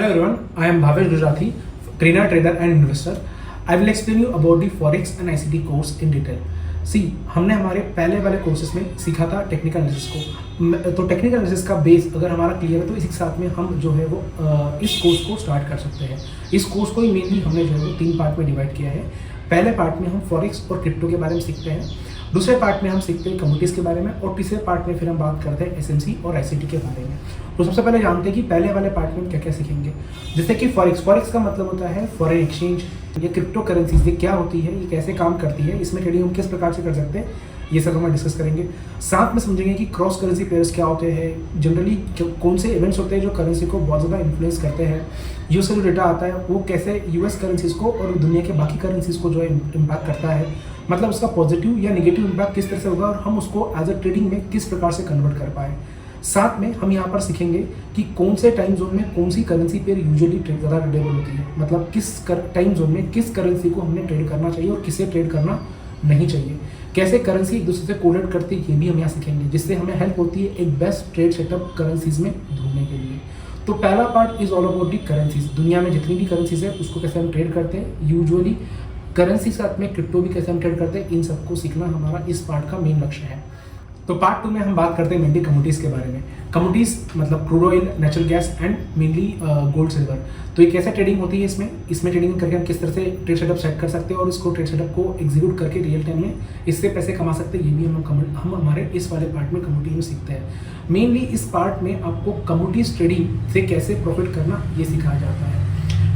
Hello everyone, I am Bhavesh Gujrati, trainer, trader and investor. I will explain you about the Forex and ICT course in detail. हमने हमारे पहले वाले courses में सीखा था technical analysis को। तो टेक्निकल एनालिसिस का बेस अगर हमारा क्लियर है तो इसी के साथ में हम जो है वो इस कोर्स को स्टार्ट कर सकते हैं। इस कोर्स को ही मेनली हमने जो है वो 3 पार्ट में डिवाइड किया है। पहले पार्ट में हम फॉरेक्स और क्रिप्टो के बारे में सीखते हैं, दूसरे पार्ट में हम सीखते हैं कमोडिटीज़ के बारे में, और तीसरे पार्ट में फिर हम बात करते हैं एसएमसी और आईसीटी के बारे में। तो सबसे पहले जानते हैं कि पहले वाले पार्ट में हम क्या क्या सीखेंगे। जैसे कि फॉरेक्स का मतलब होता है फॉरेन एक्सचेंज। ये क्रिप्टो करेंसीज ये क्या होती है, ये कैसे काम करती है, इसमें ट्रेडिंग हम किस प्रकार से कर सकते हैं, ये सब हम डिस्कस करेंगे। साथ में समझेंगे कि क्रॉस करेंसी पेयर्स क्या होते हैं, जनरली कौन से इवेंट्स होते हैं जो करेंसी को बहुत ज़्यादा इन्फ्लुएंस करते हैं, यूएस से जो डेटा आता है वो कैसे यूएस करेंसीज को और दुनिया के बाकी करेंसीज को जो है इम्पैक्ट करता है, मतलब उसका पॉजिटिव या नेगेटिव इम्पैक्ट किस तरह से होगा और हम उसको एज अ ट्रेडिंग में किस प्रकार से कन्वर्ट कर पाए। साथ में हम यहाँ पर सीखेंगे कि कौन से टाइम जोन में कौन सी करेंसी पेयर यूजुअली ज़्यादा ट्रेडेबल होती है, मतलब किस टाइम जोन में किस करेंसी को हमने ट्रेड करना चाहिए और किसे ट्रेड करना नहीं चाहिए, कैसे करेंसी एक दूसरे से कोलेट करती है ये भी हम यहाँ सीखेंगे, जिससे हमें हेल्प होती है एक बेस्ट ट्रेड सेटअप करेंसीज में ढूंढने के लिए। तो पहला part is all about the currencies. दुनिया में जितनी भी करेंसीज है उसको कैसे हम ट्रेड करते हैं, यूजुअली करेंसी साथ में क्रिप्टो भी कैसे हम ट्रेड करते हैं, इन सबको सीखना हमारा इस पार्ट का मेन लक्ष्य है। तो पार्ट 2 में हम बात करते हैं मेनली कमोडिटीज़ के बारे में। कमोडिटीज़ मतलब crude oil, natural gas and mainly gold silver. तो ये कैसे ट्रेडिंग होती है, इसमें ट्रेडिंग करके हम किस तरह से ट्रेड सेटअप सेट कर सकते हैं और इसको ट्रेड सेटअप को एग्जीक्यूट करके रियल टाइम में इससे पैसे कमा सकते हैं, ये भी हम हमारे इस वाले पार्ट में कमोडिटी में सीखते हैं। मेनली इस पार्ट में आपको कमोडिटीज ट्रेडिंग से कैसे प्रॉफिट करना ये सिखाया जाता है।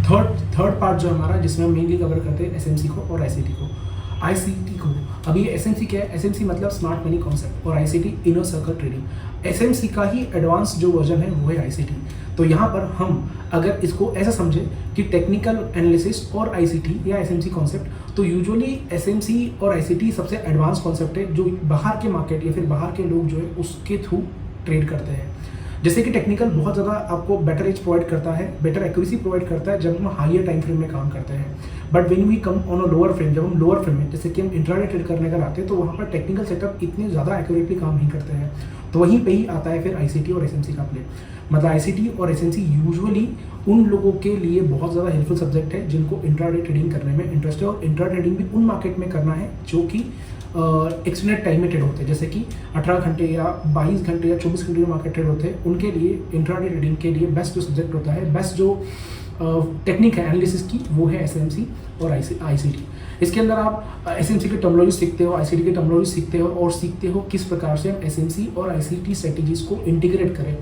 थर्ड पार्ट जो हमारा जिसमें हम मेनली कवर करते हैं एसएमसी को और आईसीटी को। अभी एसएमसी क्या है, एसएमसी मतलब स्मार्ट मनी कॉन्सेप्ट और ICT inner circle trading. SMC का ही एडवांस जो वर्जन है वो है आईसीटी। तो यहाँ पर हम अगर इसको ऐसा समझें कि टेक्निकल एनालिसिस और आईसीटी या एसएमसी कॉन्सेप्ट, तो यूजुअली एसएमसी और आईसीटी सबसे एडवांस कॉन्सेप्ट है जो बाहर के मार्केट या फिर बाहर के लोग जो है उसके थ्रू ट्रेड करते हैं। जैसे कि टेक्निकल बहुत ज़्यादा आपको बेटर एज प्रोवाइड करता है, बेटर एक्यूरेसी प्रोवाइड करता है जब हम हायर टाइम फ्रेम में काम करते हैं। But when we come on a lower frame, जब हम लोअर फ्रेम में जैसे कि हम इंट्राडे ट्रेड करने अगर आते हैं तो वहाँ पर टेक्निकल सेटअप इतने ज़्यादा एक्यूरेटली काम नहीं करते हैं। तो वहीं पे ही आता है फिर आईसीटी और एसएमसी का प्ले। मतलब आईसीटी और एसएमसी यूजुअली उन लोगों के लिए बहुत ज़्यादा हेल्पफुल सब्जेक्ट है जिनको इंट्राडे ट्रेडिंग करने में इंटरेस्ट है, और इंट्रा ट्रेडिंग भी उन मार्केट में करना है जो कि एक्सटेंडेड टाइम में ट्रेड होते हैं, जैसे कि 18 घंटे या 22 घंटे या 24 घंटे के मार्केट ट्रेड होते हैं। उनके लिए इंट्राडे ट्रेडिंग के लिए बेस्ट जो सब्जेक्ट होता है, बेस्ट जो टेक्निक है एनालिसिस की, वो है एसएमसी और आईसीटी। इसके अंदर आप एसएमसी की टर्मिनोलॉजी सीखते हो, आईसीटी की टर्मिनोलॉजी सीखते हो और सीखते हो किस प्रकार से हम एसएमसी और आईसीटी स्ट्रेटेजीज को इंटीग्रेट करें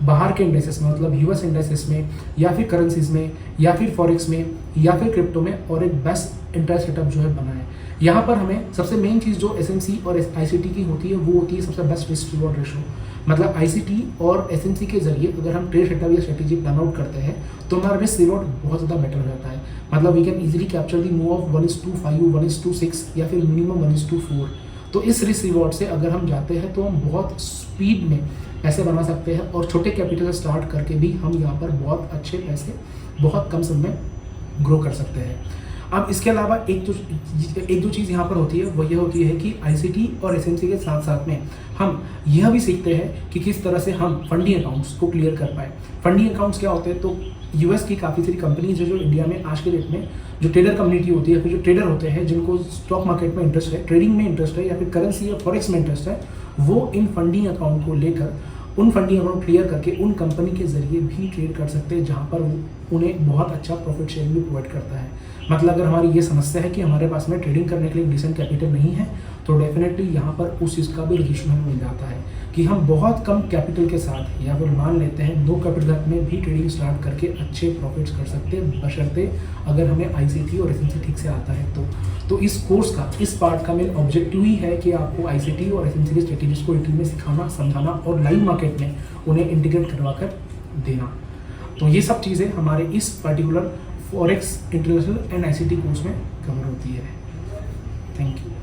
बाहर के इंडेक्सेस में, मतलब यूएस इंडेक्सेस में या फिर करेंसीज में या फिर फॉरेक्स में या फिर क्रिप्टो में, और एक बेस्ट इंटरेस्ट सेटअप जो है बनाए। यहाँ पर हमें सबसे मेन चीज़ जो एसएमसी और आईसीटी की होती है वो होती है सबसे बेस्ट रिस्क रिवॉर्ड रेशो। मतलब आईसीटी और एसएमसी के जरिए अगर हम ट्रेड सेटअप या स्ट्रेटेजी प्लान आउट करते हैं तो हमारा रिस्क रिवॉर्ड बहुत ज़्यादा बेटर हो जाता है। मतलब we can easily capture the move of 1:5, 1:6 या फिर मिनिमम 1:4। तो इस रिस्क रिवॉर्ड से अगर हम जाते हैं तो हम बहुत स्पीड में पैसे बना सकते हैं, और छोटे कैपिटल से स्टार्ट करके भी हम यहाँ पर बहुत अच्छे पैसे बहुत कम समय में ग्रो कर सकते हैं। अब इसके अलावा एक दो चीज़ यहाँ पर होती है, वो ये होती है कि आईसीटी और एसएमसी के साथ साथ में हम यह भी सीखते हैं कि किस तरह से हम फंडिंग अकाउंट्स को क्लियर कर पाए। फंडिंग अकाउंट्स क्या होते हैं, तो यूएस की काफ़ी सारी कंपनीज है जो इंडिया में आज के डेट में जो ट्रेडर कम्युनिटी होती है, फिर जो ट्रेडर होते हैं जिनको स्टॉक मार्केट में इंटरेस्ट है, ट्रेडिंग में इंटरेस्ट है या फिर करेंसी या फॉरेक्स में इंटरेस्ट है, वो इन फंडिंग अकाउंट को लेकर उन फंडिंग अकाउंट क्लियर करके उन कंपनी के जरिए भी ट्रेड कर सकते हैं जहाँ पर उन्हें बहुत अच्छा प्रॉफिट शेयर भी प्रोवाइड करता है। मतलब अगर हमारी ये समस्या है कि हमारे पास में ट्रेडिंग करने के लिए डिसेंट कैपिटल नहीं है, तो डेफिनेटली यहाँ पर उस चीज़ का भी रजिस्ट्रेशन हमें मिल जाता है कि हम बहुत कम कैपिटल के साथ या फिर मान लेते हैं 2 कैपिटल में भी ट्रेडिंग स्टार्ट करके अच्छे प्रॉफिट्स कर सकते हैं, बशर्ते अगर हमें आईसीटी और एसएमसी ठीक से आता है तो इस कोर्स का इस पार्ट का मेन ऑब्जेक्टिव ही है कि आपको आईसीटी और एसएमसी की स्ट्रेटेजीज को डिटेल में सिखाना, समझाना और लाइव मार्केट में उन्हें इंटीग्रेट करवा कर देना। तो ये सब चीज़ें हमारे इस particular forex international and ICT course में कवर होती है। Thank you.